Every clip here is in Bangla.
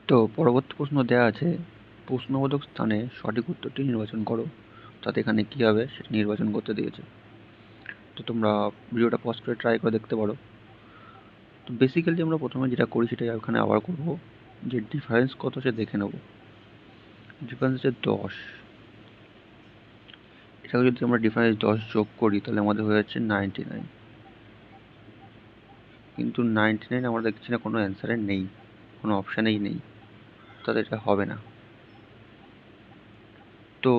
তো পরবর্তী প্রশ্ন দেওয়া আছে, প্রশ্নবোধক স্থানে সঠিক উত্তরটি নির্বাচন করো। তাতে এখানে কী হবে সেটা নির্বাচন করতে দিয়েছে। তো তোমরা ভিডিওটা পজ করে ট্রাই করে দেখতে পারো। তো বেসিক্যালি আমরা প্রথমে যেটা করি সেটা এখানে আবার করব, যে ডিফারেন্স কত সে দেখে নেব। ডিফারেন্স হচ্ছে 10। এটাকে যদি আমরা ডিফারেন্স 10 যোগ করি তাহলে আমাদের হয়ে যাচ্ছে 99। কিন্তু 99 আমরা দেখছি না কোনো অ্যান্সারে নেই, কোনো অপশানেই নেই, তাহলে এটা হবে না। তো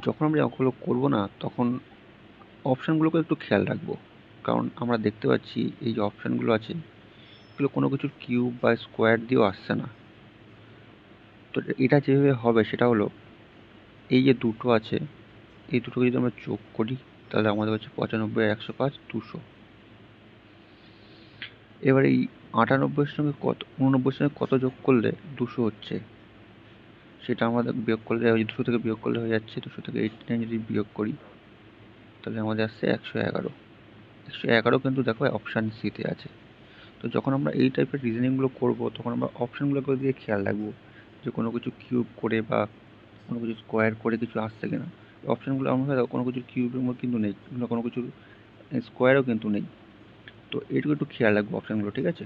যখন আমরা অঙ্কগুলো করবো না তখন অপশানগুলোকে একটু খেয়াল রাখবো, কারণ আমরা দেখতে পাচ্ছি এই যে অপশানগুলো আছে এগুলো কোনো কিছুর কিউব বা স্কোয়ার দিয়েও আসছে না। তো এটা যেভাবে হবে সেটা হলো, এই যে দুটো আছে এই দুটোকে যদি আমরা যোগ করি তাহলে আমাদের হচ্ছে 95 আর 105 200। এবার এই 98 সঙ্গে কত 89 সঙ্গে কত যোগ করলে 200 হচ্ছে সেটা আমাদের বিয়োগ করলে, 200 থেকে বিয়োগ করলে হয়ে যাচ্ছে 200 থেকে 89 যদি বিয়োগ করি তাহলে আমাদের আসছে 111। 111 কিন্তু দেখো অপশান সিতে আছে। তো যখন আমরা এই টাইপের রিজনিংগুলো করবো তখন আমরা অপশানগুলোকে দিয়ে খেয়াল রাখবো যে কোনো কিছু কিউব করে বা কোনো কিছু স্কোয়ার করে কিছু আসছে কিনা। অপশানগুলো আমরা দেখো কোনো কিছুর কিউবের মধ্যে কিন্তু নেই, কোনো কিছুর স্কোয়ারও কিন্তু নেই। তো এইটুকু একটু খেয়াল রাখবো অপশানগুলো, ঠিক আছে।